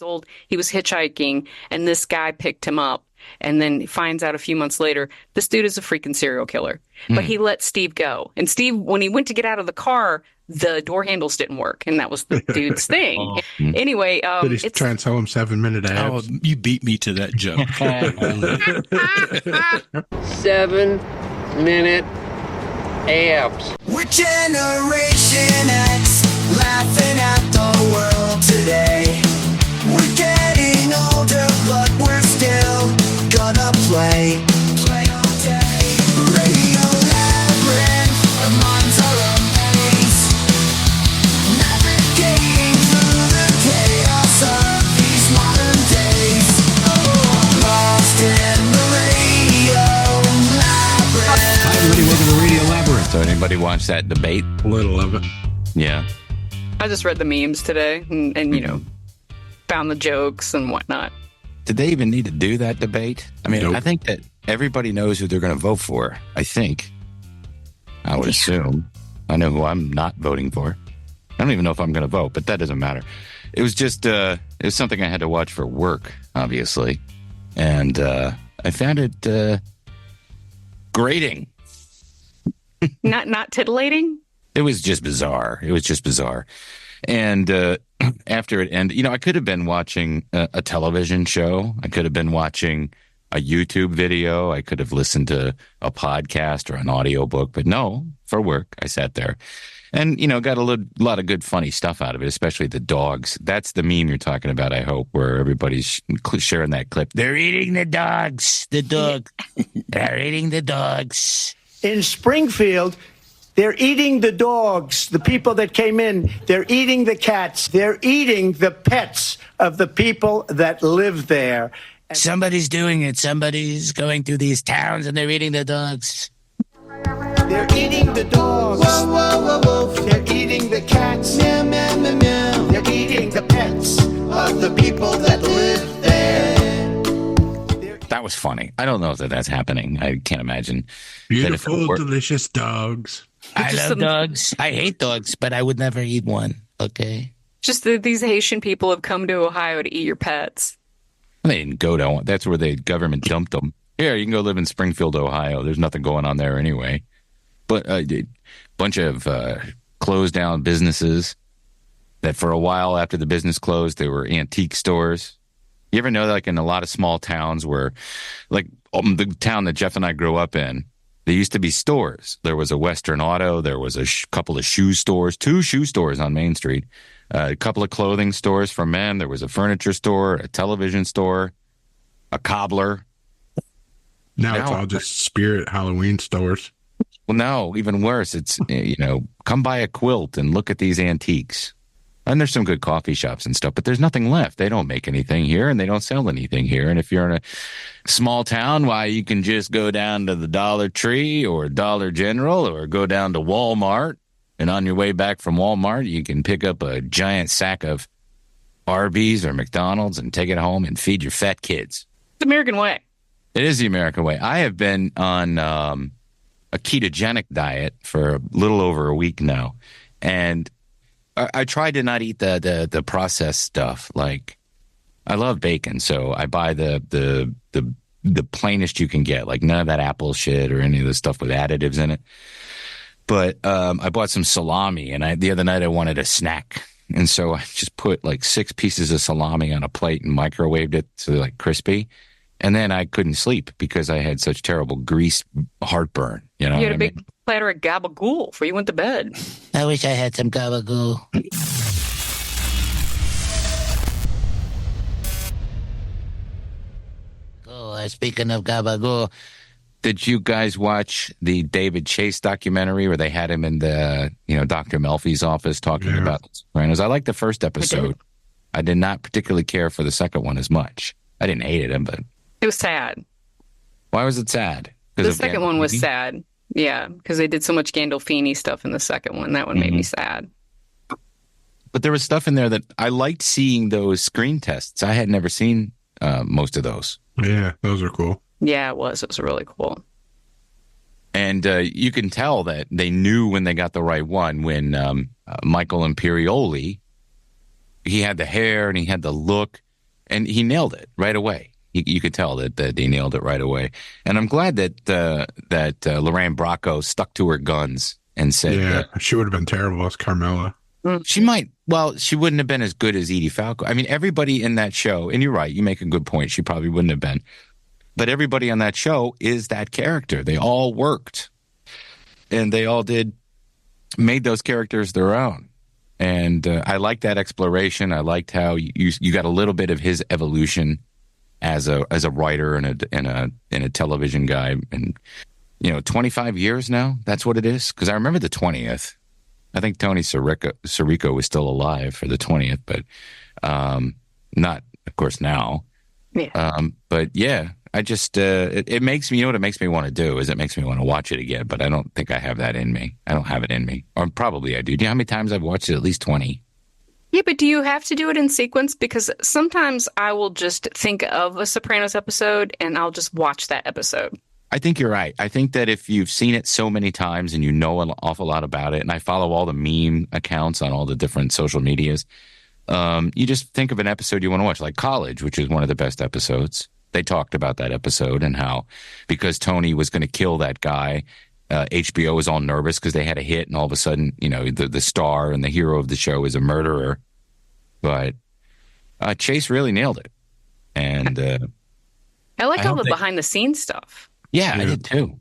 old. He was hitchhiking, and this guy picked him up. And then finds out a few months later, this dude is a freaking serial killer. But he let Steve go. And Steve, when he went to get out of the car, the door handles didn't work. And that was the dude's thing. Oh. Anyway, Did he try and sell him 7-minute abs? Oh, you beat me to that joke. 7-minute abs. We're Generation X, laughing at the world today. We're getting older, but we're still gonna play all day. Radio Labyrinth, our minds are a maze, navigating through the chaos of these modern days. Oh, lost in the Radio Labyrinth. Hi, everybody. Welcome to Radio Labyrinth. So anybody watch that debate? A little of it. Yeah. I just read the memes today and you know, found the jokes and whatnot. Did they even need to do that debate? I mean, Nope. I think that everybody knows who they're going to vote for. I think. I would assume. I know who I'm not voting for. I don't even know if I'm going to vote, but that doesn't matter. It was just, it was something I had to watch for work, obviously. And I found it grating. Not titillating? It was just bizarre. And after it ended, you know, I could have been watching a television show. I could have been watching a YouTube video. I could have listened to a podcast or an audiobook. But no, for work, I sat there and, you know, got a lot of good, funny stuff out of it, especially the dogs. That's the meme you're talking about, I hope, where everybody's sharing that clip. They're eating the dogs. The dog. They're eating the dogs. In Springfield, they're eating the dogs, the people that came in. They're eating the cats. They're eating the pets of the people that live there. Somebody's doing it. Somebody's going through these towns and they're eating the dogs. They're eating the dogs. Whoa, whoa, whoa, whoa. They're eating the cats. Meow, meow, meow, meow. They're eating the pets of the people that live there. That was funny. I don't know if that's happening. I can't imagine. Beautiful, delicious dogs. I love dogs. I hate dogs, but I would never eat one. Okay. Just that these Haitian people have come to Ohio to eat your pets. They didn't go to. That's where the government dumped them. Here, you can go live in Springfield, Ohio. There's nothing going on there anyway. But a bunch of closed down businesses that for a while after the business closed, they were antique stores. You ever know, like in a lot of small towns where, like the town that Jeff and I grew up in, there used to be stores. There was a Western Auto. There was a couple of shoe stores, 2 shoe stores on Main Street, a couple of clothing stores for men. There was a furniture store, a television store, a cobbler. Now it's all just Spirit Halloween stores. Well, no, even worse. It's, you know, come buy a quilt and look at these antiques. And there's some good coffee shops and stuff, but there's nothing left. They don't make anything here and they don't sell anything here. And if you're in a small town, why, you can just go down to the Dollar Tree or Dollar General or go down to Walmart. And on your way back from Walmart, you can pick up a giant sack of Arby's or McDonald's and take it home and feed your fat kids. It's the American way. It is the American way. I have been on a ketogenic diet for a little over a week now. And I tried to not eat the processed stuff. Like, I love bacon, so I buy the plainest you can get, like none of that apple shit or any of the stuff with additives in it. But I bought some salami, and the other night I wanted a snack, and so I just put like 6 pieces of salami on a plate and microwaved it so they're like crispy. And then I couldn't sleep because I had such terrible grease heartburn. You know, You had a big platter of gabagool before you went to bed. I wish I had some gabagool. Oh, speaking of gabagool, did you guys watch the David Chase documentary where they had him in the, you know, Dr. Melfi's office talking about the Sopranos? I liked the first episode. I did not particularly care for the second one as much. I didn't hate it, but It was sad. why was it sad? The second one was sad. Yeah, because they did so much Gandolfini stuff in the second one. That one made me sad. But there was stuff in there that I liked seeing those screen tests. I had never seen most of those. Yeah, those are cool. Yeah, it was. It was really cool. And you can tell that they knew when they got the right one. When Michael Imperioli, he had the hair and he had the look. And he nailed it right away. You could tell that he nailed it right away. And I'm glad that Lorraine Bracco stuck to her guns and said, "Yeah, she would have been terrible as Carmela." She might. Well, she wouldn't have been as good as Edie Falco. I mean, everybody in that show, and you're right, you make a good point. She probably wouldn't have been. But everybody on that show is that character. They all worked. And they all made those characters their own. And I liked that exploration. I liked how you got a little bit of his evolution as a writer and a television guy. And 25 years now. That's what it is. Because I remember the 20th. I think Tony Sirico was still alive for the 20th, but not, of course, now. Yeah. But yeah, I just it makes me. What it makes me want to do is it makes me want to watch it again. But I don't think I have that in me. I don't have it in me, or probably I do. Do you know how many times I've watched it? At least 20. Yeah, but do you have to do it in sequence? Because sometimes I will just think of a Sopranos episode and I'll just watch that episode. I think you're right. I think that if you've seen it so many times and you know an awful lot about it, and I follow all the meme accounts on all the different social medias, you just think of an episode you want to watch, like College, which is one of the best episodes. They talked about that episode and how because Tony was going to kill that guy, HBO was all nervous because they had a hit, and all of a sudden, the star and the hero of the show is a murderer. But Chase really nailed it. And I like all the behind-the-scenes stuff. Yeah, I did too.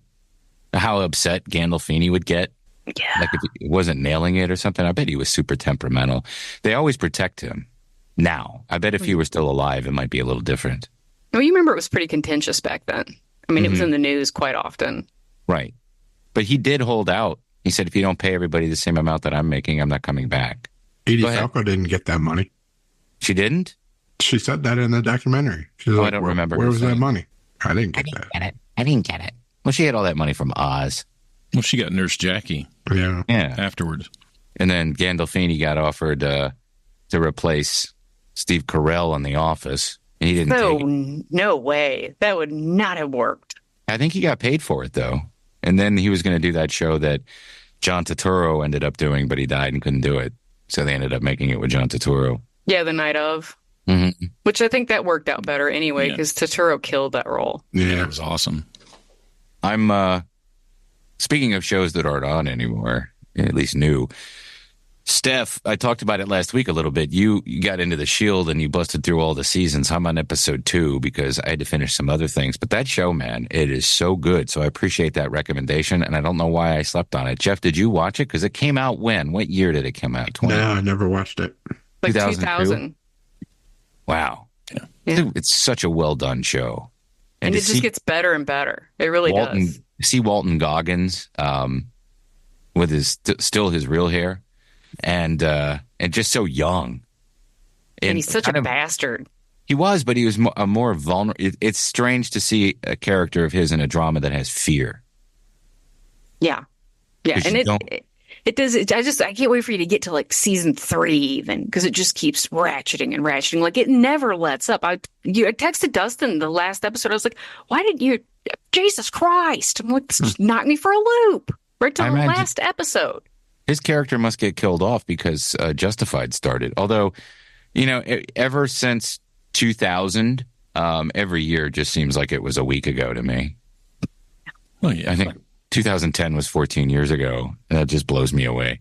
How upset Gandolfini would get. Yeah. Like if he wasn't nailing it or something. I bet he was super temperamental. They always protect him now. I bet if he were still alive, it might be a little different. Well, you remember it was pretty contentious back then. I mean, it was in the news quite often. Right. But he did hold out. He said, if you don't pay everybody the same amount that I'm making, I'm not coming back. Edie Falco didn't get that money. She didn't? She said that in the documentary. She's like, I don't remember. Where was that money? I didn't get that. I didn't get it. Well, she had all that money from Oz. Well, she got Nurse Jackie. Yeah. Afterwards. And then Gandolfini got offered to replace Steve Carell on The Office. And he didn't take it. No way. That would not have worked. I think he got paid for it, though. And then he was going to do that show that John Turturro ended up doing, but he died and couldn't do it. So they ended up making it with John Turturro. Yeah, The Night Of. Mm-hmm. Which I think that worked out better anyway, because Turturro killed that role. Yeah, it was awesome. I'm speaking of shows that aren't on anymore, at least new. Steph, I talked about it last week a little bit. You got into The Shield and you busted through all the seasons. I'm on episode 2 because I had to finish some other things. But that show, man, it is so good. So I appreciate that recommendation, and I don't know why I slept on it. Jeff, did you watch it? Because it came out when? What year did it come out? No, I never watched it. Like 2000. Wow. Yeah. It's such a well-done show. And it just gets better and better. It really does. See Walton Goggins with his still his real hair. And just so young. And he's such a bastard. He was, but he was a more vulnerable. It's strange to see a character of his in a drama that has fear. Yeah. Yeah. And it does. I can't wait for you to get to like season 3 even, because it just keeps ratcheting and ratcheting. Like it never lets up. I texted Dustin the last episode. I was like, why did you, Jesus Christ. I'm like, this just knocked me for a loop right to the last episode. His character must get killed off because Justified started. Although, ever since 2000, every year just seems like it was a week ago to me. Well, yeah. I think 2010 was 14 years ago. And that just blows me away.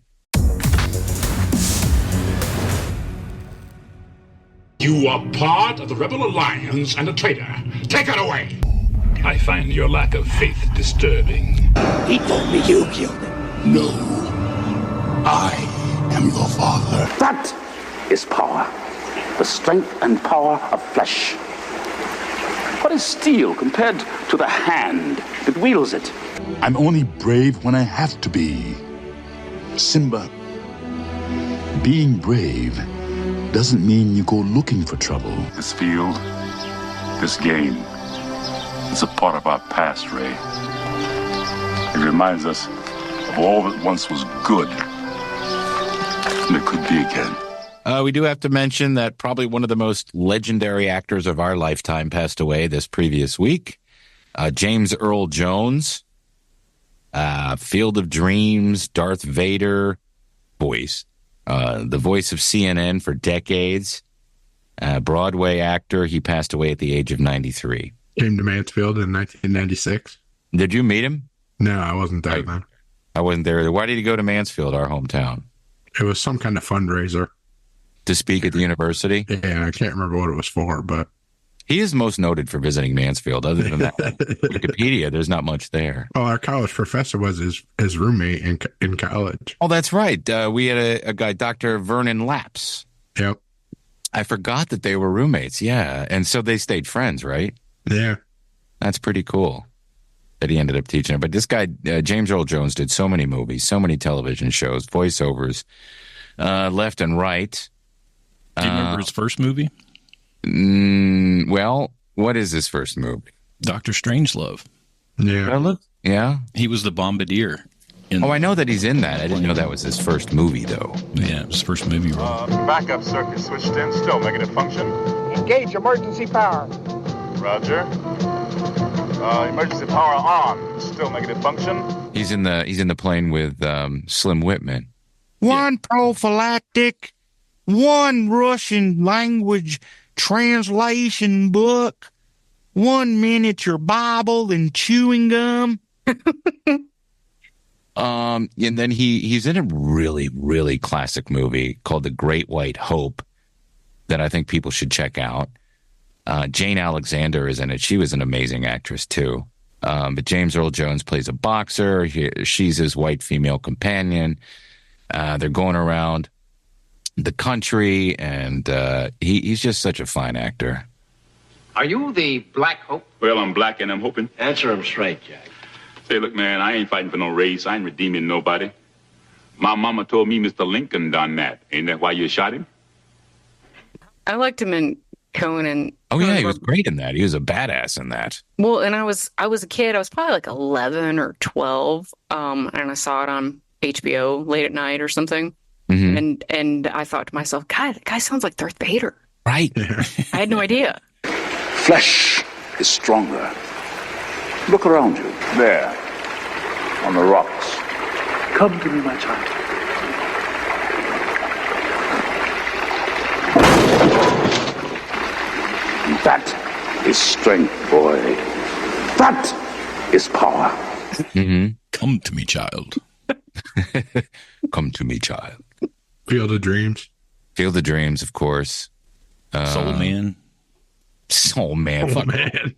You are part of the Rebel Alliance and a traitor. Take it away! I find your lack of faith disturbing. He told me you killed him. No. I am your father. That is power. The strength and power of flesh. What is steel compared to the hand that wields it? I'm only brave when I have to be. Simba, being brave doesn't mean you go looking for trouble. This field, this game, is a part of our past, Ray. It reminds us of all that once was good. And it could be again. We do have to mention that probably one of the most legendary actors of our lifetime passed away this previous week. James Earl Jones, Field of Dreams, Darth Vader voice, the voice of CNN for decades. Broadway actor. He passed away at the age of 93. Came to Mansfield in 1996. Did you meet him? No, I wasn't there then. I wasn't there. Why did he go to Mansfield, our hometown? It was some kind of fundraiser. To speak at the university? Yeah, I can't remember what it was for, but... He is most noted for visiting Mansfield. Other than that, Wikipedia, there's not much there. Well, our college professor was his roommate in college. Oh, that's right. We had a guy, Dr. Vernon Lapps. Yep. I forgot that they were roommates. Yeah. And so they stayed friends, right? Yeah. That's pretty cool that he ended up teaching it. But this guy, James Earl Jones, did so many movies, so many television shows, voiceovers, left and right. Do you remember his first movie? Well, what is his first movie? Dr. Strangelove. Yeah. Yeah. He was the bombardier. I know that he's in that. I didn't know that was his first movie, though. Yeah, it was his first movie role. Backup circuit switched in, still negative function. Engage emergency power. Roger. Emergency power on, still negative function. He's in the plane with Slim Whitman. One prophylactic, one Russian language translation book, one miniature Bible and chewing gum. And then he's in a really, really classic movie called The Great White Hope that I think people should check out. Jane Alexander is in it. She was an amazing actress too. But James Earl Jones plays a boxer. She's his white female companion. They're going around the country, and he's just such a fine actor. Are you the Black Hope? Well, I'm black and I'm hoping. Answer him straight, Jack. Say, look, man, I ain't fighting for no race. I ain't redeeming nobody. My mama told me Mr. Lincoln done that. Ain't that why you shot him? I liked him in Conan. Oh yeah, he was great in that. He was a badass in that. Well, and I was a kid. I was probably like 11 or 12, and I saw it on HBO late at night or something. Mm-hmm. And I thought to myself, God, that guy sounds like Darth Vader. Right. I had no idea. Flesh is stronger. Look around you. There. On the rocks. Come to me, my child. That is strength, boy. That is power. Mm-hmm. Come to me, child. Come to me, child. Field of Dreams. Field of Dreams, of course. Soul Man. Soul Man. Fuck man.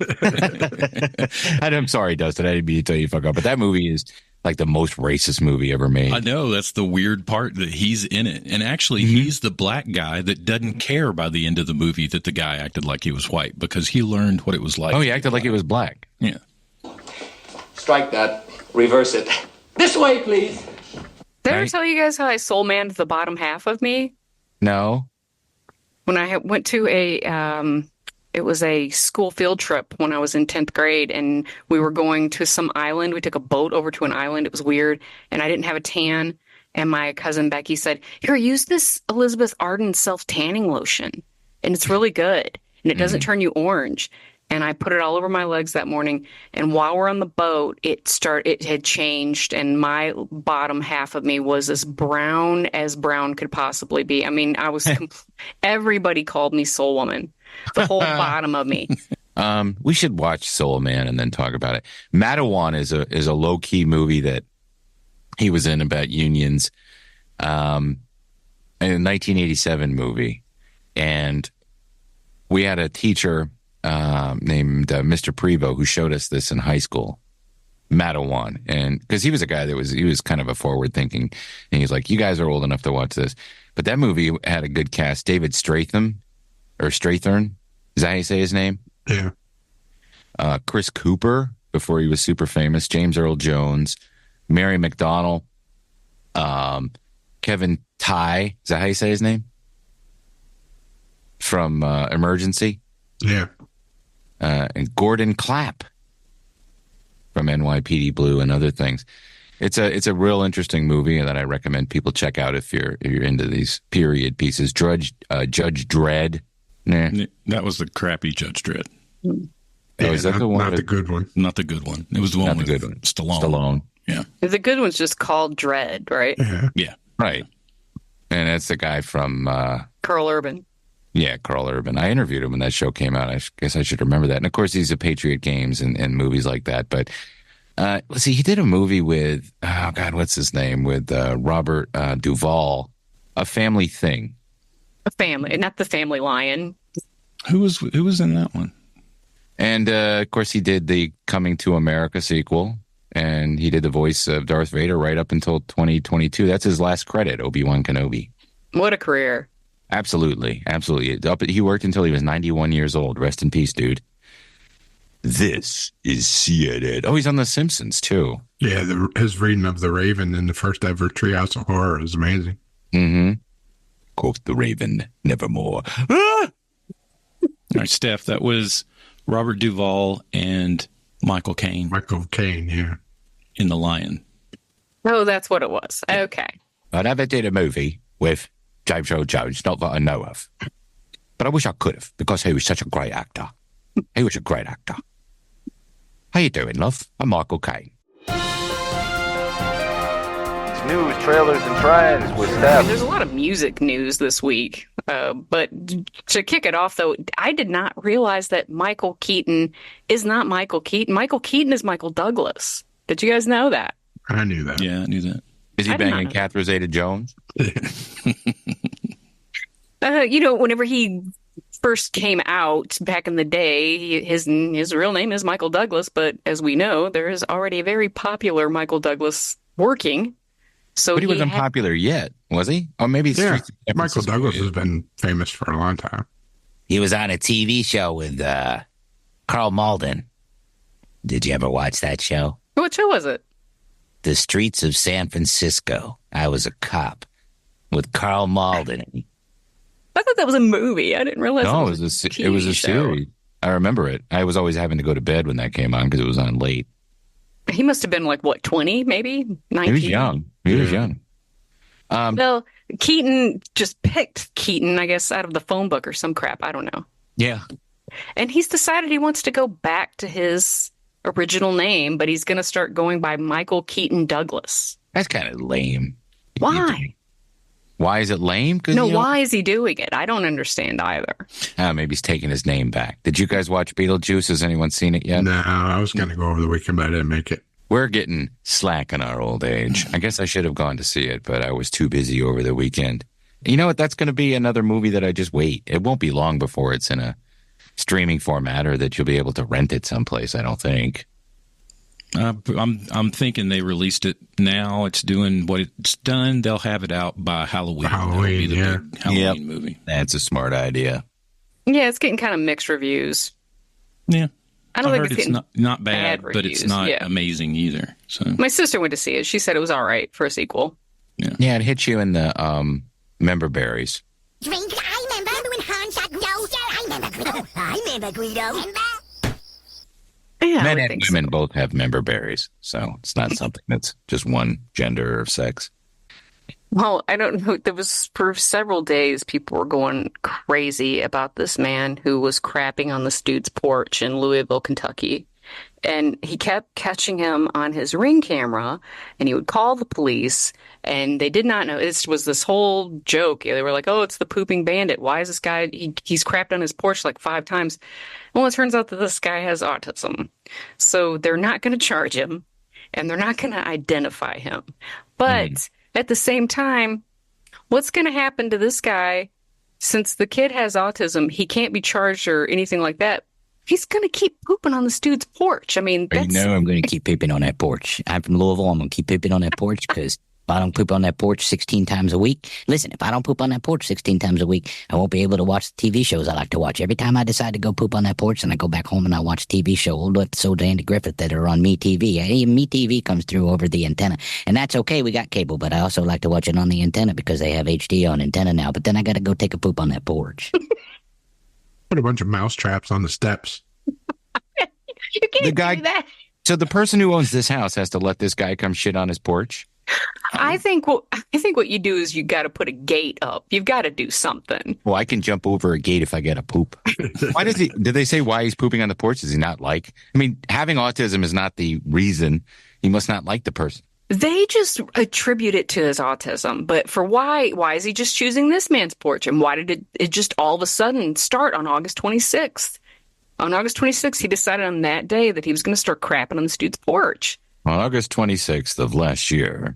I'm sorry, Dustin. I didn't mean to tell you fuck up, but that movie is like the most racist movie ever made. I know. That's the weird part, that he's in it. And actually, he's the black guy that doesn't care by the end of the movie that the guy acted like he was white, because he learned what it was like. Oh, he acted like he was black. Yeah. Strike that. Reverse it. This way, please. Did I ever tell you guys how I soul manned the bottom half of me? No. When I went to it was a school field trip when I was in 10th grade, and we were going to some island. We took a boat over to an island. It was weird, and I didn't have a tan. And my cousin Becky said, "Here, use this Elizabeth Arden self-tanning lotion, and it's really good, and it doesn't turn you orange." And I put it all over my legs that morning. And while we're on the boat, it had changed, and my bottom half of me was as brown could possibly be. I mean, I was everybody called me Soul Woman. The whole bottom of me. We should watch Soul Man and then talk about it. Matawan is a low key movie that he was in about unions, a 1987 movie, and we had a teacher named Mr. Prevo who showed us this in high school, Matawan, and because he was a guy that was kind of a forward thinking, and he's like, "You guys are old enough to watch this," but that movie had a good cast. David Strathern. Is that how you say his name? Yeah. Chris Cooper, before he was super famous, James Earl Jones, Mary McDonnell, Kevin Tighe. Is that how you say his name? From Emergency. Yeah. And Gordon Clapp from NYPD Blue and other things. It's a real interesting movie that I recommend people check out if you're into these period pieces. Judge Dredd. Nah. That was the crappy Judge Dredd. Oh, is that the one? Not the good one. Not the good one. It was the one with good one. Stallone. Yeah. The good one's just called Dredd, right? Yeah. Yeah. Right. And that's the guy from Carl Urban. Yeah, Carl Urban. I interviewed him when that show came out. I guess I should remember that. And of course, he's a Patriot Games and movies like that. But let's see, he did a movie with, oh God, what's his name? With Robert Duvall, A Family Thing. A family, not the Family Lion. Who was in that one? And of course, he did the Coming to America sequel. And he did the voice of Darth Vader right up until 2022. That's his last credit, Obi-Wan Kenobi. What a career. Absolutely. He worked until he was 91 years old. Rest in peace, dude. This is CNN. Oh, he's on The Simpsons, too. Yeah, his reading of The Raven in the first ever Treehouse of Horror is amazing. Mm-hmm. Quote the Raven, nevermore. Ah! All right, Steph, that was Robert Duvall and Michael Caine. Michael Caine, yeah. In The Lion. Oh, that's what it was. Okay. I never did a movie with James Earl Jones, not that I know of. But I wish I could have, because he was such a great actor. He was a great actor. How you doing, love? I'm Michael Caine. It's news, trailers, and trends with Steph. There's a lot of music news this week. But to kick it off, though, I did not realize that Michael Keaton is not Michael Keaton. Michael Keaton is Michael Douglas. Did you guys know that? I knew that. Yeah, I knew that. Is he banging Catherine Zeta-Jones? Whenever he first came out back in the day, his real name is Michael Douglas, but as we know, there is already a very popular Michael Douglas working. So But he wasn't popular yet, was he? Or maybe Michael Douglas has been famous for a long time. He was on a TV show with Carl Malden. Did you ever watch that show? What show was it? The Streets of San Francisco. I was a cop with Carl Malden. I thought that was a movie. I didn't realize No, it was a series. I remember it. I was always having to go to bed when that came on because it was on late. He must have been 20, maybe 19. He was young. He was young. Well, Keaton just picked Keaton, I guess, out of the phone book or some crap. I don't know. Yeah. And he's decided he wants to go back to his original name, but he's going to start going by Michael Keaton Douglas. That's kind of lame. Why? Why is it lame? Why is he doing it? I don't understand either. Maybe he's taking his name back. Did you guys watch Beetlejuice? Has anyone seen it yet? No, I was going to go over the weekend, but I didn't make it. We're getting slack in our old age. I guess I should have gone to see it, but I was too busy over the weekend. You know what? That's going to be another movie that I just wait. It won't be long before it's in a streaming format or that you'll be able to rent it someplace, I don't think. I'm thinking they released it now. It's doing what it's done. They'll have it out by Halloween. Halloween, yeah. Big Halloween movie. That's a smart idea. Yeah, it's getting kind of mixed reviews. Yeah. I don't think it's not bad, but it's not yeah. amazing either. So my sister went to see it. She said it was all right for a sequel. Yeah, it hits you in the member berries. Drink, I remember when Han shot Guido. I remember Guido. I remember Guido. Yeah, Men and women both have member berries, so it's not something that's just one gender or sex. Well, I don't know. There was for several days, people were going crazy about this man who was crapping on this dude's porch in Louisville, Kentucky. And he kept catching him on his Ring camera, and he would call the police, and they did not know. It was this whole joke. They were like, oh, it's the pooping bandit. Why is this guy, he's crapped on his porch like 5 times. Well, it turns out that this guy has autism. So they're not going to charge him, and they're not going to identify him. But at the same time, what's going to happen to this guy? Since the kid has autism, he can't be charged or anything like that. He's going to keep pooping on this dude's porch. I mean, that's... You know I'm going to keep pooping on that porch. I'm from Louisville. I'm going to keep pooping on that porch because if I don't poop on that porch 16 times a week, listen, if I don't poop on that porch 16 times a week, I won't be able to watch the TV shows I like to watch. Every time I decide to go poop on that porch, and I go back home and I watch TV show, old episodes of Andy Griffith that are on Me TV. Me TV comes through over the antenna, and that's okay. We got cable, but I also like to watch it on the antenna because they have HD on antenna now. But then I got to go take a poop on that porch. Put a bunch of mouse traps on the steps. You can't do that. So the person who owns this house has to let this guy come shit on his porch? I think what you do is you got to put a gate up. You've got to do something. Well, I can jump over a gate if I get a poop. Why does he? Did they say why he's pooping on the porch? Does he not like? I mean, having autism is not the reason. He must not like the person. They just attribute it to his autism. But for why is he just choosing this man's porch? And why did it just all of a sudden start on August 26th? On August 26th, he decided on that day that he was going to start crapping on this dude's porch. On August 26th of last year.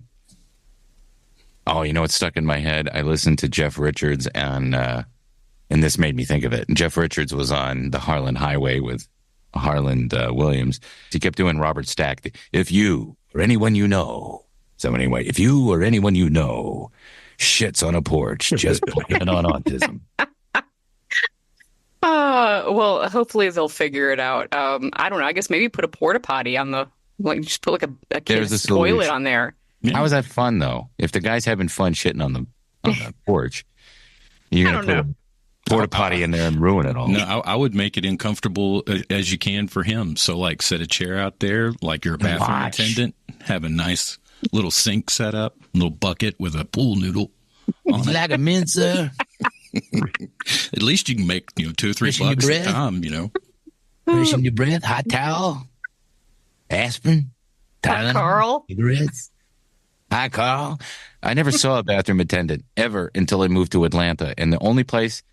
Oh, you know what's stuck in my head? I listened to Jeff Richards and this made me think of it. And Jeff Richards was on the Harlan Highway with Harlan Williams. He kept doing Robert Stack. If you or anyone you know. So anyway, if you or anyone you know shits on a porch, just blame it on autism. Well, hopefully they'll figure it out. I don't know. I guess maybe put a porta potty on the, like, just put like a kid's toilet on there. How is that fun though? If the guy's having fun shitting on the porch, you're gonna put a porta potty in there and ruin it all. No, I would make it uncomfortable as you can for him. So, like, set a chair out there, like you're a bathroom attendant. Have a nice little sink set up, little bucket with a pool noodle on it. Like a mincer. At least you can make $2 or $3 a time. Brushing your breath, hot towel, aspirin, Tylenol, Carl. Cigarettes. Hi, Carl. I never saw a bathroom attendant ever until I moved to Atlanta, and the only place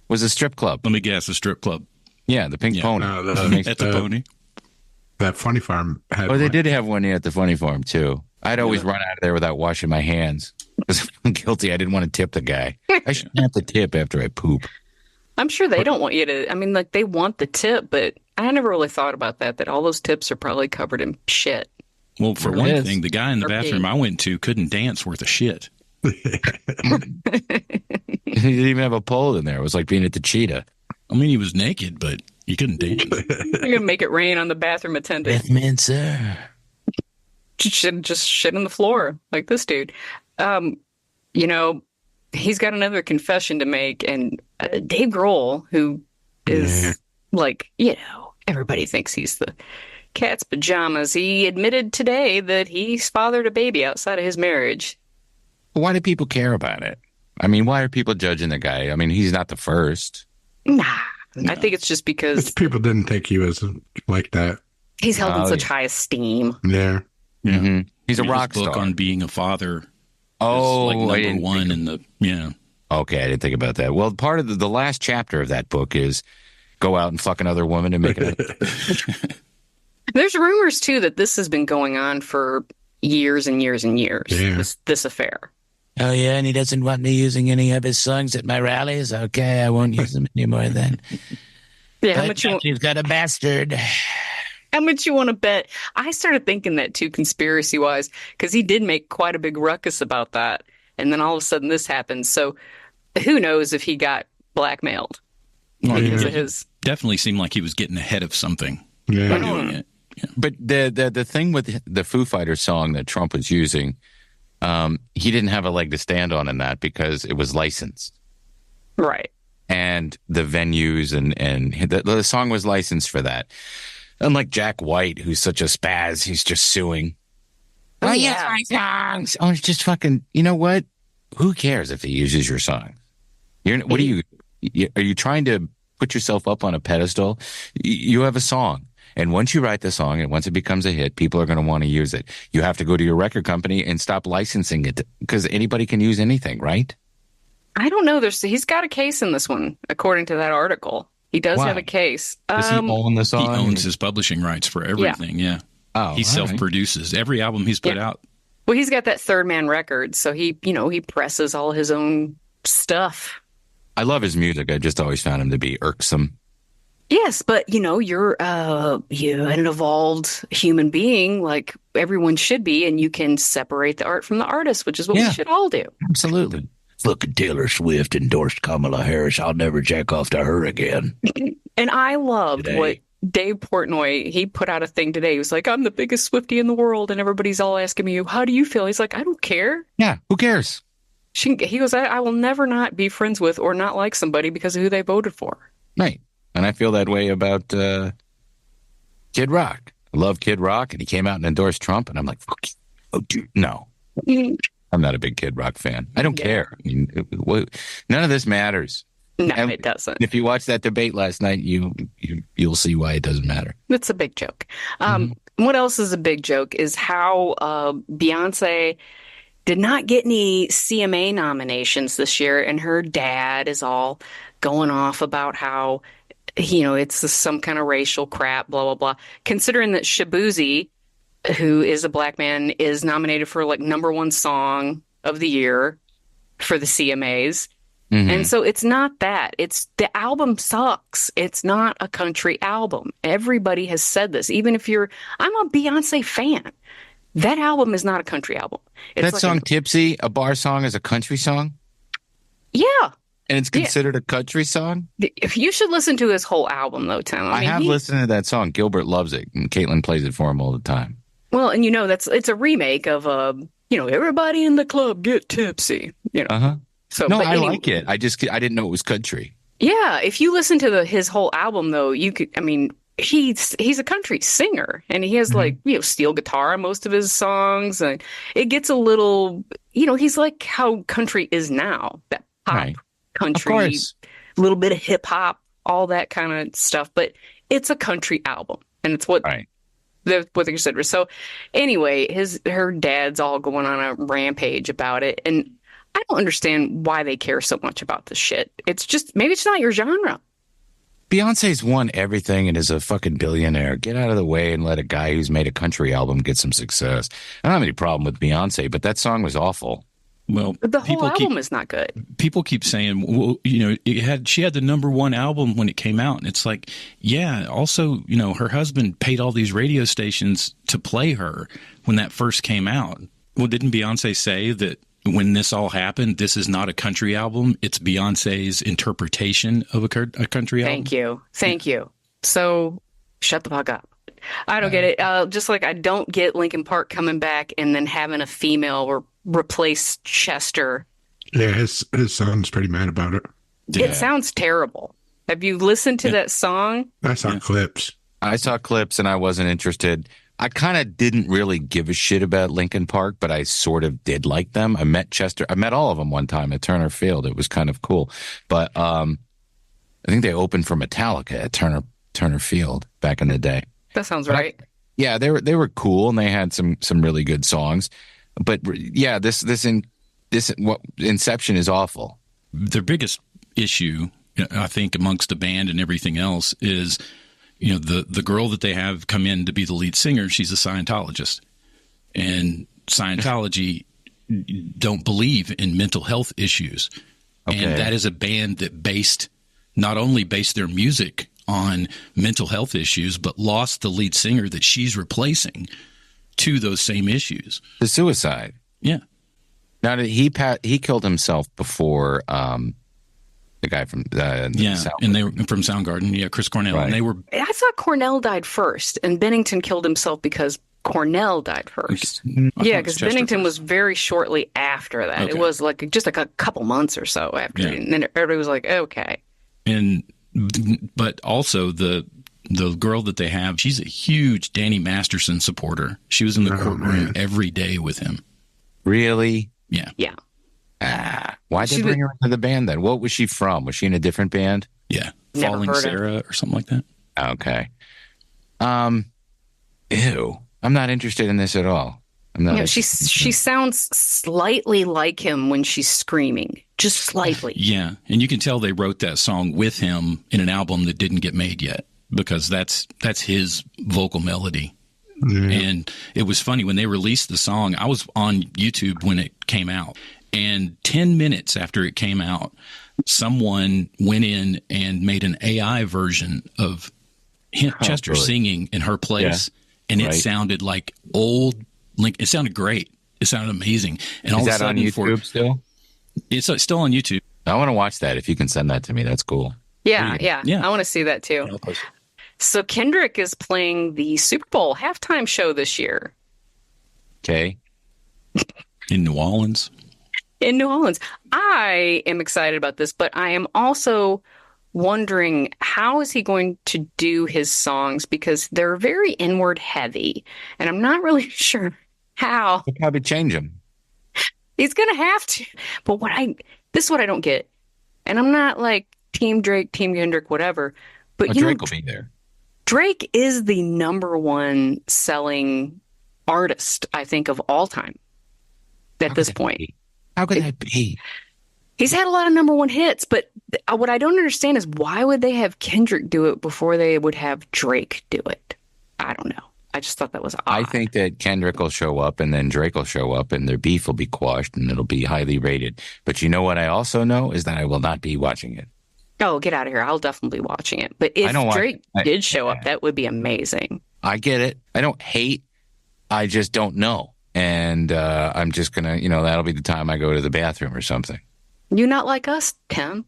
was a strip club. Let me guess, a strip club. Yeah, the Pink Pony. At the Pony. That Funny Farm had they did have one at the Funny Farm, too. I'd always run out of there without washing my hands. Because I'm guilty. I didn't want to tip the guy. I shouldn't have to tip after I poop. I'm sure they don't want you to. I mean, like, they want the tip, but I never really thought about that all those tips are probably covered in shit. Well, for one thing, the guy in the bathroom I went to couldn't dance worth a shit. He didn't even have a pole in there. It was like being at the Cheetah. I mean, he was naked, but he couldn't dance. You're going to make it rain on the bathroom attendant. Deathman, sir. Just shit on the floor like this dude. He's got another confession to make, and Dave Grohl, who is everybody thinks he's the cat's pajamas. He admitted today that he's fathered a baby outside of his marriage. Why do people care about it? I mean, why are people judging the guy? I mean, he's not the first. Nah, I think it's just because people didn't think he was like that. He's held in such high esteem. Yeah. Mm-hmm. He's a rock book star. on being a father. Oh, like number one in the Okay, I didn't think about that. Well, part of the last chapter of that book is go out and fuck another woman and make it. There's rumors too that this has been going on for years and years and years. Yeah. This affair. Oh yeah, and he doesn't want me using any of his songs at my rallies. Okay, I won't use them anymore then. Yeah, how much he's got a bastard. How much you want to bet? I started thinking that too, conspiracy-wise, because he did make quite a big ruckus about that. And then all of a sudden this happens. So who knows if he got blackmailed? Definitely seemed like he was getting ahead of something. Yeah. By doing it. Yeah. But the thing with the Foo Fighters song that Trump was using, he didn't have a leg to stand on in that because it was licensed. Right. And the venues and the song was licensed for that. Unlike Jack White, who's such a spaz, he's just suing. Oh, yeah, my songs. Oh, it's just fucking, you know what? Who cares if he uses your song? Are you trying to put yourself up on a pedestal? You have a song. And once you write the song and once it becomes a hit, people are going to want to use it. You have to go to your record company and stop licensing it because anybody can use anything, right? I don't know. He's got a case in this one, according to that article. He does have a case. Does he own the song? He owns his publishing rights for everything, yeah. Oh, he self-produces every album he's put out. Well, he's got that Third Man Records, so he presses all his own stuff. I love his music. I just always found him to be irksome. Yes, but you're an evolved human being, like everyone should be, and you can separate the art from the artist, which is what we should all do. Absolutely. Fucking Taylor Swift endorsed Kamala Harris. I'll never jack off to her again. And I loved what Dave Portnoy, he put out a thing today. He was like, I'm the biggest Swiftie in the world. And everybody's all asking me, how do you feel? He's like, I don't care. Yeah, who cares? He goes, I will never not be friends with or not like somebody because of who they voted for. Right. And I feel that way about Kid Rock. I love Kid Rock, and he came out and endorsed Trump. And I'm like, oh, dude, no. I'm not a big Kid Rock fan. I don't care. I mean, none of this matters. No, And it doesn't. if you watch that debate last night, you'll see why it doesn't matter. It's a big joke. What else is a big joke is how Beyonce did not get any CMA nominations this year, and her dad is all going off about how, it's some kind of racial crap, blah, blah, blah. Considering that Shabuzi, who is a black man, is nominated for like #1 song of the year for the CMAs. And so it's not that. It's the album sucks. It's not a country album. Everybody has said this. Even if I'm a Beyonce fan. That album is not a country album. It's that like song, Tipsy, a bar song, is a country song? Yeah. And it's considered a country song? If you should listen to his whole album, though, Tim. I have listened to that song. Gilbert loves it, and Caitlin plays it for him all the time. Well, and it's a remake of everybody in the club get tipsy. So, no, but I anyway, like it. I didn't know it was country. Yeah, if you listen to his whole album, though, you could. I mean, he's a country singer, and he has steel guitar on most of his songs, and it gets a little. He's like how country is now. That pop country, a little bit of hip hop, all that kind of stuff. But it's a country album, and it's what they're considered. So anyway, her dad's all going on a rampage about it, and I don't understand why they care so much about this shit. It's just, maybe it's not your genre. Beyonce's won everything and is a fucking billionaire. Get out of the way and let a guy who's made a country album get some success. I don't have any problem with Beyonce, but that song was awful. Well, the whole album is not good. People keep saying, well, she had the #1 album when it came out. And it's like, yeah, also, her husband paid all these radio stations to play her when that first came out. Well, didn't Beyonce say that when this all happened, this is not a country album? It's Beyonce's interpretation of a country album? Thank you. So shut the fuck up. I don't get it. Just like I don't get Linkin Park coming back and then having a female replace Chester. Yeah, his son's pretty mad about it. Yeah. It sounds terrible. Have you listened to that song? I saw clips. I saw clips and I wasn't interested. I kind of didn't really give a shit about Linkin Park, but I sort of did like them. I met all of them one time at Turner Field. It was kind of cool. But I think they opened for Metallica at Turner Field back in the day. That sounds right. Yeah, they were cool and they had some really good songs. But yeah, Inception is awful. Their biggest issue, I think, amongst the band and everything else is, the girl that they have come in to be the lead singer, she's a Scientologist. And Scientology don't believe in mental health issues. Okay. And that is a band that not only based their music on mental health issues, but lost the lead singer that she's replacing to those same issues. The suicide. Yeah. Now, he killed himself before the guy from and they were from Soundgarden, Chris Cornell, right. And they were. I thought Cornell died first, and Bennington killed himself because Cornell died first. Yeah, because Bennington was very shortly after that. Okay. It was just a couple months or so after, and then everybody was like, okay. But also the girl that they have, she's a huge Danny Masterson supporter. She was in the courtroom every day with him. Really? Yeah. Yeah. Why did they bring her into the band then? What was she from? Was she in a different band? Yeah. Falling Sarah or something like that. Okay. Ew. I'm not interested in this at all. She sounds slightly like him when she's screaming. Just slightly. Yeah. And you can tell they wrote that song with him in an album that didn't get made yet, because that's his vocal melody. Mm-hmm. And it was funny when they released the song. I was on YouTube when it came out, and 10 minutes after it came out, someone went in and made an AI version of Chester singing in her place, and it sounded like old Link. It sounded great. It sounded amazing. And all of a sudden, on YouTube still? It's still on YouTube. I want to watch that. If you can send that to me, that's cool. Yeah. I want to see that too. So Kendrick is playing the Super Bowl halftime show this year. Okay. In New Orleans. In New Orleans. I am excited about this, but I am also wondering, how is he going to do his songs, because they're very inward heavy, and I'm not really sure how. He'll probably change them. He's going to have to. But this is what I don't get. And I'm not Team Drake, Team Kendrick, whatever. But Drake will be there. Drake is the number one selling artist, I think, of all time at this point. How could that be? He's had a lot of number one hits, but what I don't understand is why would they have Kendrick do it before they would have Drake do it? I don't know. I just thought that was odd. I think that Kendrick will show up and then Drake will show up and their beef will be quashed and it'll be highly rated. But you know what I also know is that I will not be watching it. Oh, get out of here. I'll definitely be watching it. But if Drake did show up, that would be amazing. I get it. I don't hate. I just don't know. And I'm just going to, that'll be the time I go to the bathroom or something. You not like us, Tim.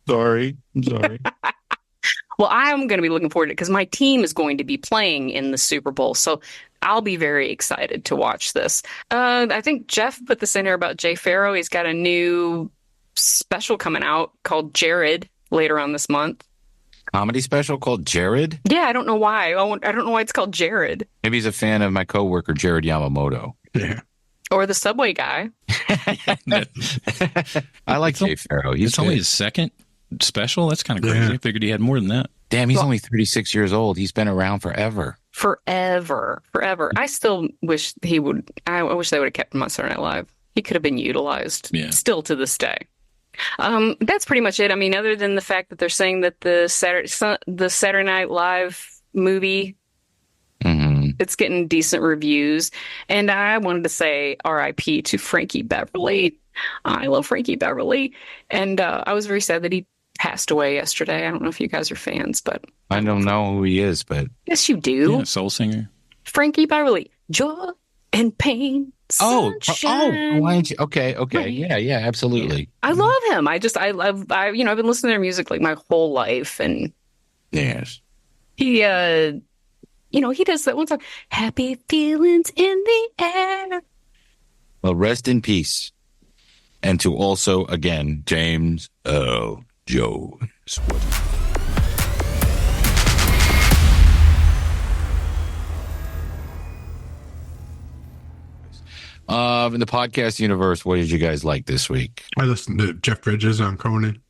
Sorry. I'm sorry. Well, I'm going to be looking forward to it because my team is going to be playing in the Super Bowl. So I'll be very excited to watch this. I think Jeff put this in here about Jay Pharoah. He's got a new special coming out called Jared later on this month. Comedy special called Jared? Yeah, I don't know why. I don't know why it's called Jared. Maybe he's a fan of my coworker, Jared Yamamoto. Yeah. Or the Subway guy. I like Jay Pharoah. It's only his second special? That's kind of crazy. Yeah. I figured he had more than that. Damn, he's only 36 years old. He's been around forever. Forever. I still wish he would. I wish they would have kept him on Saturday Night Live. He could have been utilized still to this day. That's pretty much it. I mean, other than the fact that they're saying that the Saturday Night Live movie, it's getting decent reviews. And I wanted to say R.I.P. to Frankie Beverly. I love Frankie Beverly. And I was very sad that he passed away yesterday. I don't know if you guys are fans, but I don't know who he is, but yes, you do. Yeah, soul singer. Frankie Beverly, joy and pain. Sunshine. Why did you? Okay, yeah, absolutely. I love him. I've been listening to their music like my whole life, and yes, he he does that one song, "Happy Feelings in the Air." Well, rest in peace, and to also again James Earl Jones. In the podcast universe, what did you guys like this week? I listened to Jeff Bridges on Conan.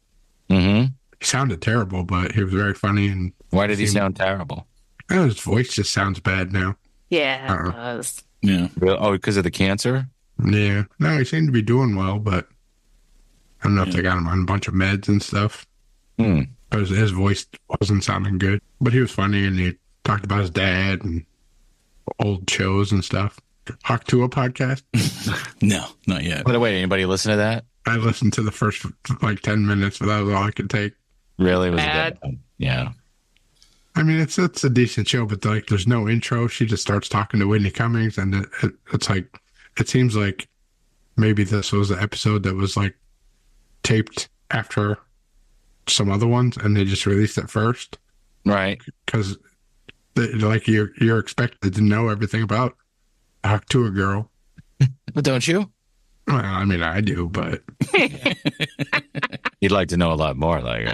Mm-hmm. He sounded terrible, but he was very funny. And why did he sound terrible? His voice just sounds bad now. Yeah, it does. Yeah. Oh, because of the cancer? Yeah. No, he seemed to be doing well, but I don't know if they got him on a bunch of meds and stuff. Because his voice wasn't sounding good. But he was funny, and he talked about his dad and old shows and stuff. Hawk Tuah podcast? No, not yet. By the way, anybody listen to that? I listened to the first 10 minutes, but that was all I could take. Really? Was Bad. it? Yeah. I mean, it's a decent show, but there's no intro. She just starts talking to Whitney Cummings, and it's like, it seems like maybe this was the episode that was like taped after some other ones, and they just released it first. Right. Because you're expected to know everything about Hawk Tuah girl. But don't you? Well, I mean, I do, but you'd like to know a lot more. Like,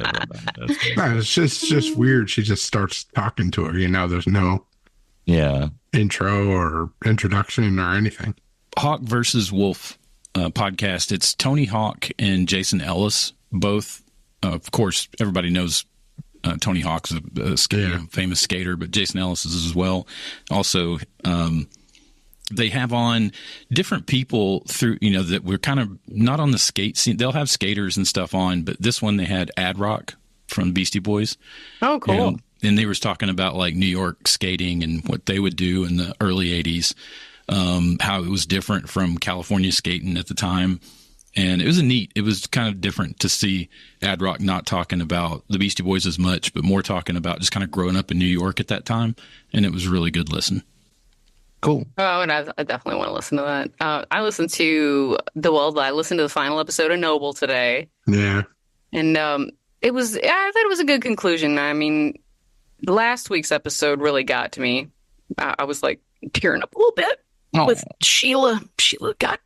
no, it's just weird. She just starts talking to her. There's no intro or introduction or anything. Hawk versus Wolf podcast. It's Tony Hawk and Jason Ellis. Both, of course, everybody knows Tony Hawk's a famous skater, but Jason Ellis is as well. Also, they have on different people through, that we're kind of not on the skate scene. They'll have skaters and stuff on, but this one they had Ad Rock from Beastie Boys. Oh, cool. And they was talking about like New York skating and what they would do in the early 80s, how it was different from California skating at the time. And it was kind of different to see Ad Rock not talking about the Beastie Boys as much, but more talking about just kind of growing up in New York at that time. And it was a really good listen. Cool. Oh, and I definitely want to listen to that. I listened to the final episode of Noble today. Yeah. And I thought it was a good conclusion. I mean, last week's episode really got to me. I was like tearing up a little bit with Sheila. Sheila, God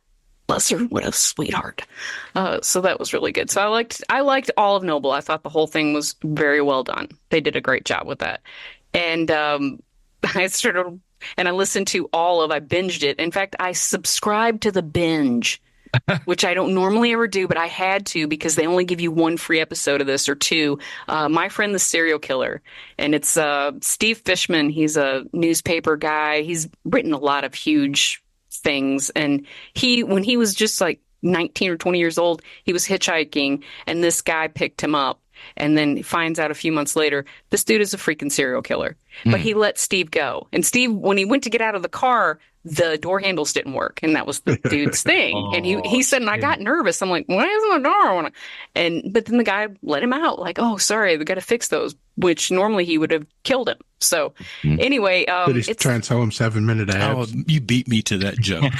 bless her, what a sweetheart. So that was really good. So I liked all of Noble. I thought the whole thing was very well done. They did a great job with that. And I listened to I binged it. In fact, I subscribed to the binge which I don't normally ever do, but I had to because they only give you one free episode of this or two. My Friend the Serial Killer. And it's Steve Fishman. He's a newspaper guy. He's written a lot of huge things. And when he was just like 19 or 20 years old, he was hitchhiking and this guy picked him up. And then finds out a few months later, this dude is a freaking serial killer. But he let Steve go. And Steve, when he went to get out of the car, the door handles didn't work. And that was the dude's thing. And he said, and I got nervous. I'm like, why isn't the door? But then the guy let him out. Like, oh, sorry, we got to fix those, which normally he would have killed him. So anyway. Did he try and tell him 7-minute abs? Oh, you beat me to that joke.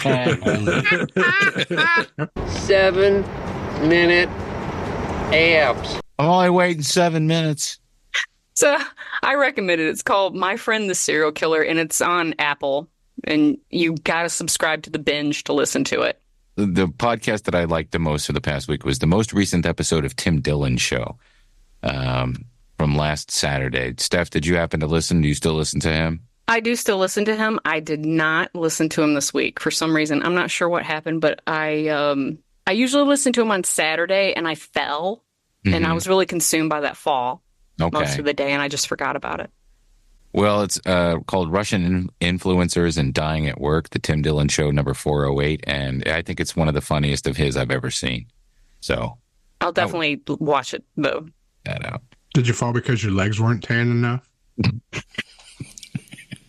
7-minute abs. I'm only waiting 7 minutes. So I recommend it. It's called My Friend the Serial Killer, and it's on Apple. And you got to subscribe to the binge to listen to it. The podcast that I liked the most for the past week was the most recent episode of Tim Dillon's show from last Saturday. Steph, did you happen to listen? Do you still listen to him? I do still listen to him. I did not listen to him this week for some reason. I'm not sure what happened, but I usually listen to him on Saturday, and I fell. And I was really consumed by that fall most of the day, and I just forgot about it. Well, it's called Russian Influencers and Dying at Work, the Tim Dillon Show, number 408, and I think it's one of the funniest of his I've ever seen. So I'll definitely watch it, though. That out. Did you fall because your legs weren't tan enough?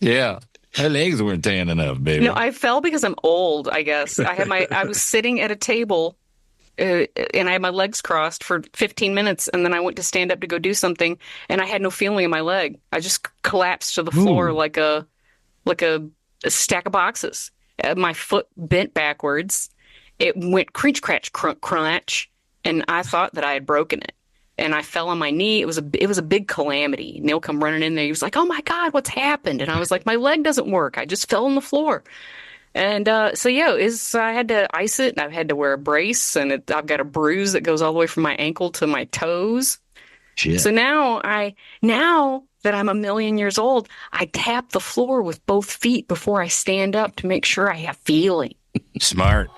Yeah. Her legs weren't tan enough, baby. No, I fell because I'm old, I guess. I was sitting at a table and I had my legs crossed for 15 minutes, and then I went to stand up to go do something, and I had no feeling in my leg. I just collapsed to the floor like a stack of boxes. My foot bent backwards. It went crunch, cratch, crunch, and I thought that I had broken it. And I fell on my knee. It was a big calamity. Neil come running in there. He was like, "Oh my God, what's happened?" And I was like, "My leg doesn't work. I just fell on the floor." And I had to ice it, and I've had to wear a brace, and I've got a bruise that goes all the way from my ankle to my toes. Shit. So now that I'm 1,000,000 years old, I tap the floor with both feet before I stand up to make sure I have feeling. Smart.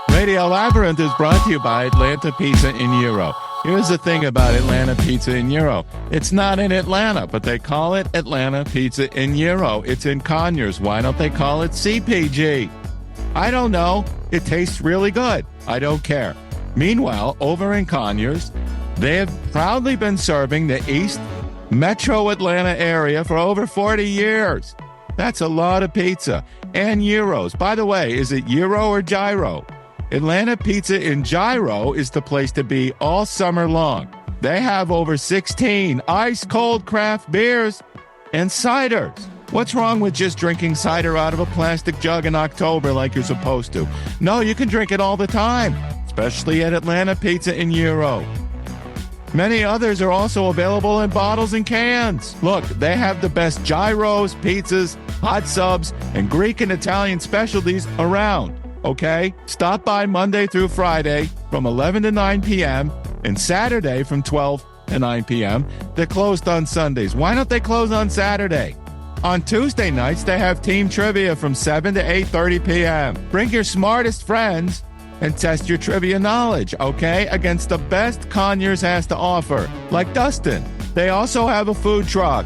Radio Labyrinth is brought to you by Atlanta Pizza in Euro. Here's the thing about Atlanta Pizza in Euro. It's not in Atlanta, but they call it Atlanta Pizza in Euro. It's in Conyers. Why don't they call it CPG? I don't know. It tastes really good. I don't care. Meanwhile, over in Conyers, they have proudly been serving the East Metro Atlanta area for over 40 years. That's a lot of pizza. And gyros. By the way, is it gyro or gyro? Atlanta Pizza in Gyro is the place to be all summer long. They have over 16 ice-cold craft beers and ciders. What's wrong with just drinking cider out of a plastic jug in October like you're supposed to? No, you can drink it all the time, especially at Atlanta Pizza in Euro. Many others are also available in bottles and cans. Look, they have the best gyros, pizzas, hot subs, and Greek and Italian specialties around. Okay? Stop by Monday through Friday from 11 to 9 p.m. and Saturday from 12 to 9 p.m. They're closed on Sundays. Why don't they close on Saturday? On Tuesday nights, they have team trivia from 7 to 8:30 p.m. Bring your smartest friends and test your trivia knowledge, okay, against the best Conyers has to offer, like Dustin. They also have a food truck.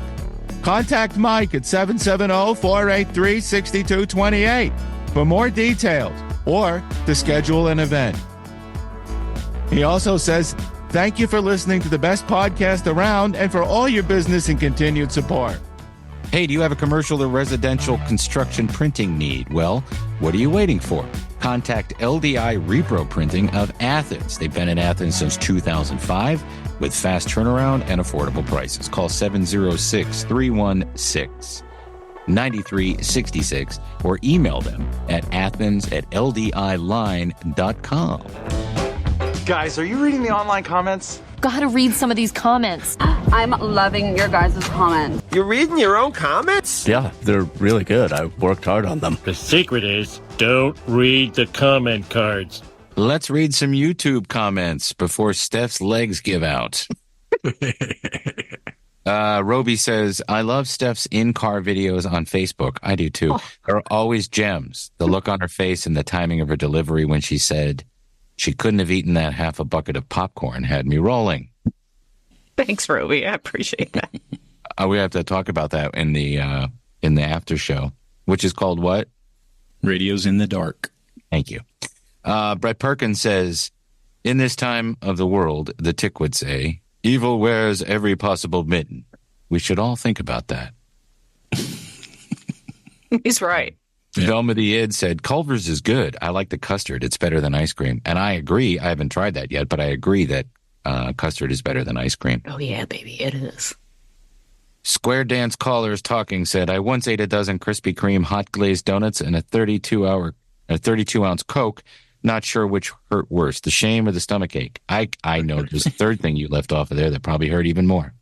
Contact Mike at 770-483-6228 for more details or to schedule an event. He also says, thank you for listening to the best podcast around and for all your business and continued support. Hey, do you have a commercial or residential construction printing need? Well, what are you waiting for? Contact LDI Repro Printing of Athens. They've been in Athens since 2005 with fast turnaround and affordable prices. Call 706-316-9366 or email them at athens@ldiline.com. Guys, are you reading the online comments? Gotta read some of these comments. I'm loving your guys' comments. You're reading your own comments? Yeah, they're really good. I worked hard on them. The secret is, don't read the comment cards. Let's read some YouTube comments before Steph's legs give out. Roby says, I love Steph's in-car videos on Facebook. I do too. They're always gems. The look on her face and the timing of her delivery when she said she couldn't have eaten that half a bucket of popcorn had me rolling. Thanks, Roby. I appreciate that. We have to talk about that in the after show, which is called what? Radio's in the Dark. Thank you. Brett Perkins says, in this time of the world, the Tick would say, evil wears every possible mitten. We should all think about that. He's right. Velma the Id said, Culver's is good. I like the custard. It's better than ice cream. And I agree. I haven't tried that yet, but I agree that custard is better than ice cream. Oh, yeah, baby. It is. Square Dance Callers Talking said, I once ate a dozen Krispy Kreme hot glazed donuts and a 32-ounce Coke. Not sure which hurt worse, the shame or the stomach ache. I know there's a third thing you left off of there that probably hurt even more.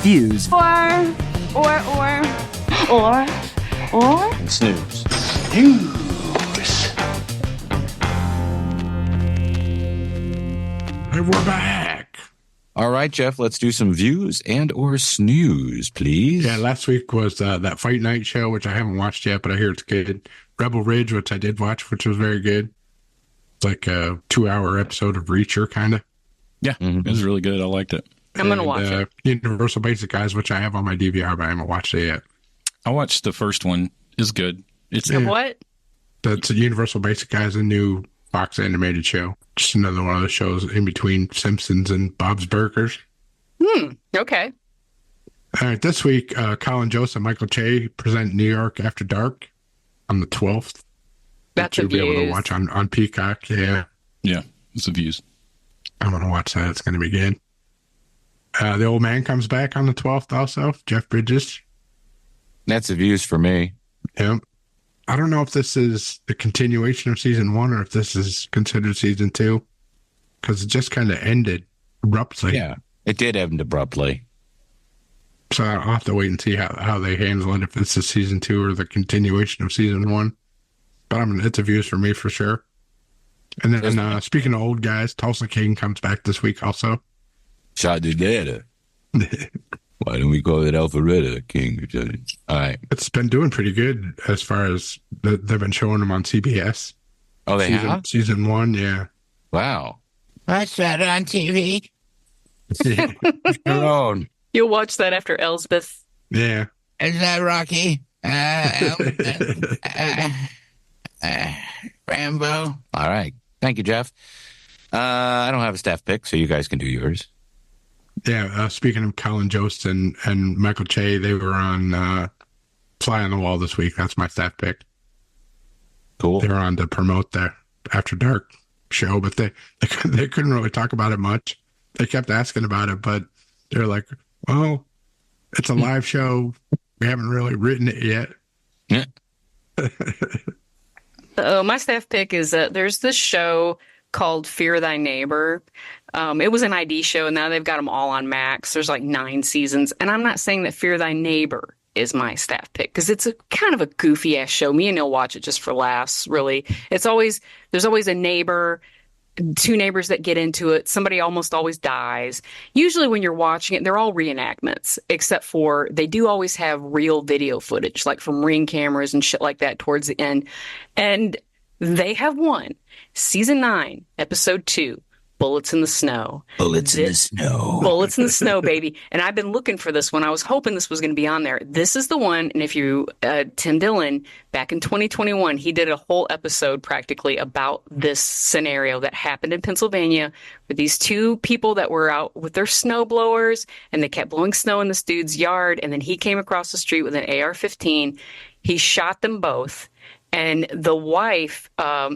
Views. Or. And snooze. Hey, we're back. All right, Jeff, let's do some views and or snooze, please. Yeah, last week was that Fight Night show, which I haven't watched yet, but I hear it's good. Rebel Ridge, which I did watch, which was very good. It's like a 2-hour episode of Reacher, kind of. Yeah, It was really good. I liked it. I'm going to watch it. Universal Basic Guys, which I have on my DVR, but I haven't watched it yet. I watched the first one. It's good. It's what? That's a Universal Basic Guys, a new Fox animated show. Just another one of the shows in between Simpsons and Bob's Burgers. Okay. All right, this week, Colin Jost and Michael Che present New York After Dark on the 12th. That's you'll be able to watch on Peacock. Yeah. Yeah, it's the views. I'm going to watch that. It's going to be good. The Old Man comes back on the 12th also, Jeff Bridges. That's the views for me. Yep. I don't know if this is the continuation of season 1 or if this is considered season 2, because it just kind of ended abruptly. Yeah, it did end abruptly. So I'll have to wait and see how they handle it, if this is season 2 or the continuation of season 1. But it's a views for me for sure. And then speaking of old guys, Tulsa King comes back this week also. Shot the data. Why don't we call it Alpharetta King? All right. It's been doing pretty good as far as they've been showing them on CBS. Oh, they have? Season 1, yeah. Wow. What's that on TV? Your own. You'll watch that after Elsbeth. Yeah. Is that Rocky? Rambo? All right. Thank you, Jeff. I don't have a staff pick, so you guys can do yours. Yeah, speaking of Colin Jost and Michael Che, they were on Fly on the Wall this week. That's my staff pick. Cool. They were on to promote the After Dark show, but they couldn't really talk about it much. They kept asking about it, but they're like, well, it's a live show. We haven't really written it yet. Yeah. My staff pick is there's this show called Fear Thy Neighbor. It was an ID show, and now they've got them all on Max. There's like 9 seasons. And I'm not saying that Fear Thy Neighbor is my staff pick, because it's a kind of a goofy ass show. Me and Neil watch it just for laughs, really. There's always a neighbor, 2 neighbors that get into it. Somebody almost always dies. Usually when you're watching it, they're all reenactments, except for they do always have real video footage, like from Ring cameras and shit like that towards the end. And they have one. Season 9, episode 2. Bullets in the Snow. Bullets in the Snow. Bullets in the Snow, baby. And I've been looking for this one. I was hoping this was going to be on there. This is the one. And if you, Tim Dillon, back in 2021, he did a whole episode practically about this scenario that happened in Pennsylvania with these 2 people that were out with their snow blowers, and they kept blowing snow in this dude's yard. And then he came across the street with an AR-15. He shot them both. And the wife,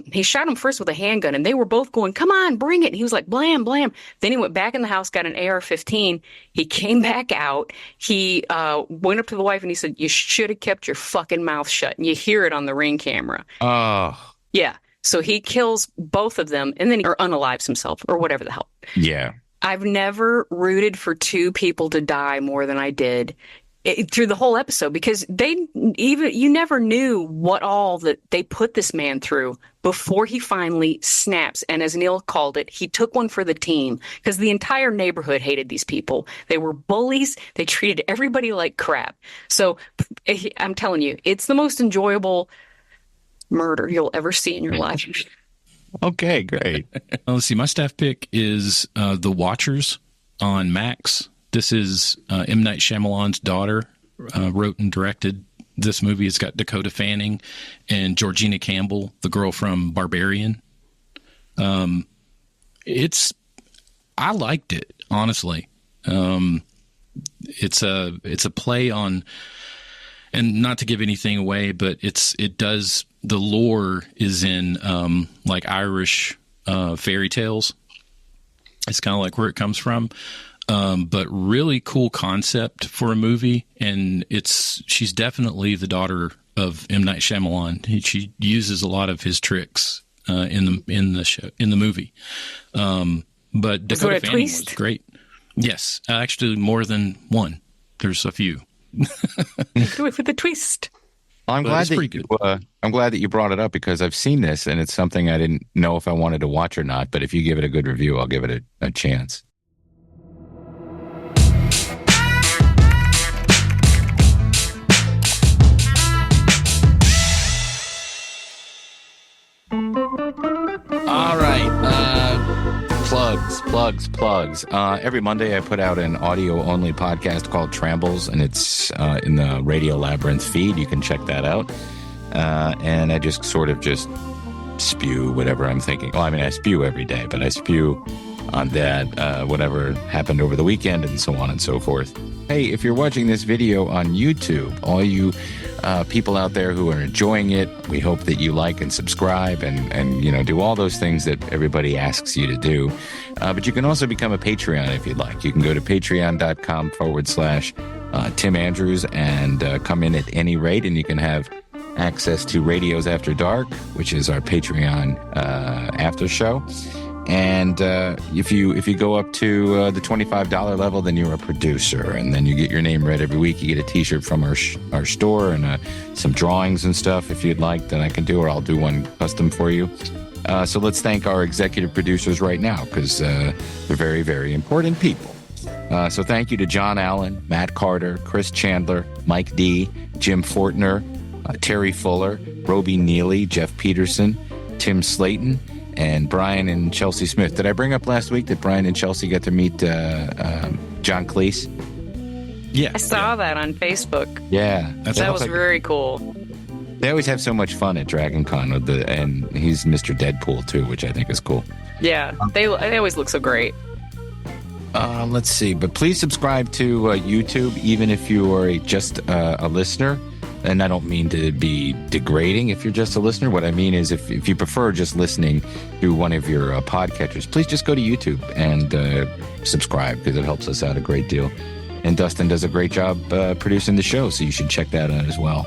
he shot him first with a handgun, and they were both going, come on, bring it. And he was like, blam, blam. Then he went back in the house, got an AR-15. He came back out. He went up to the wife, and he said, you should have kept your fucking mouth shut. And you hear it on the Ring camera. Oh. Yeah. So he kills both of them, and then or unalives himself, or whatever the hell. Yeah. I've never rooted for 2 people to die more than I did through the whole episode, because you never knew what all that they put this man through before he finally snaps. And as Neil called it, he took one for the team, because the entire neighborhood hated these people. They were bullies. They treated everybody like crap. So I'm telling you, it's the most enjoyable murder you'll ever see in your life. Okay, great. Let's see. My staff pick is The Watchers on Max. This is M. Night Shyamalan's daughter wrote and directed this movie. It's got Dakota Fanning and Georgina Campbell, the girl from Barbarian. I liked it, honestly. It's a play on, and not to give anything away, but the lore is in like Irish fairy tales. It's kind of like where it comes from. But really cool concept for a movie, and she's definitely the daughter of M. Night Shyamalan. She uses a lot of his tricks in the movie. But Dakota Fanning was great. Yes, actually more than one. There's a few. Do it for the twist. Well, I'm glad that you brought it up, because I've seen this and it's something I didn't know if I wanted to watch or not. But if you give it a good review, I'll give it a chance. All right. Plugs. Every Monday I put out an audio-only podcast called Trambles, and it's in the Radio Labyrinth feed. You can check that out. And I just sort of just spew whatever I'm thinking. Well, I mean, I spew every day, but I spew on that, whatever happened over the weekend and so on and so forth. Hey, if you're watching this video on YouTube, all you people out there who are enjoying it, we hope that you like and subscribe and do all those things that everybody asks you to do. But you can also become a Patreon if you'd like. You can go to patreon.com/Tim Andrews and come in at any rate, and you can have access to Radios After Dark, which is our Patreon after show. And if you go up to the $25 level, then you're a producer, and then you get your name read every week. You get a T-shirt from our store and some drawings and stuff if you'd like that I can do, or I'll do one custom for you. So let's thank our executive producers right now, because they're very, very important people. So thank you to John Allen, Matt Carter, Chris Chandler, Mike D, Jim Fortner, Terry Fuller, Roby Neely, Jeff Peterson, Tim Slayton, and Brian and Chelsea Smith. Did I bring up last week that Brian and Chelsea got to meet John Cleese? Yeah. I saw that on Facebook. Yeah. That was very cool. They always have so much fun at Dragon Con, and he's Mr. Deadpool too, which I think is cool. Yeah, they always look so great. Let's see, but please subscribe to YouTube, even if you are just a listener. And I don't mean to be degrading if you're just a listener. What I mean is if you prefer just listening through one of your podcatchers, please just go to YouTube and subscribe, because it helps us out a great deal. And Dustin does a great job producing the show, so you should check that out as well.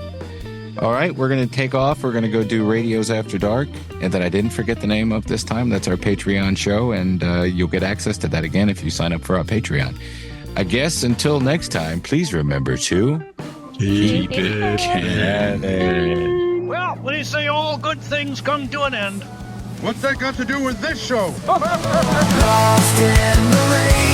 All right, we're going to take off. We're going to go do Radios After Dark, and that I didn't forget the name of this time. That's our Patreon show, and you'll get access to that again if you sign up for our Patreon. I guess until next time, please remember to... keep it canon. Well, what do you say all good things come to an end? What's that got to do with this show? Lost in the rain.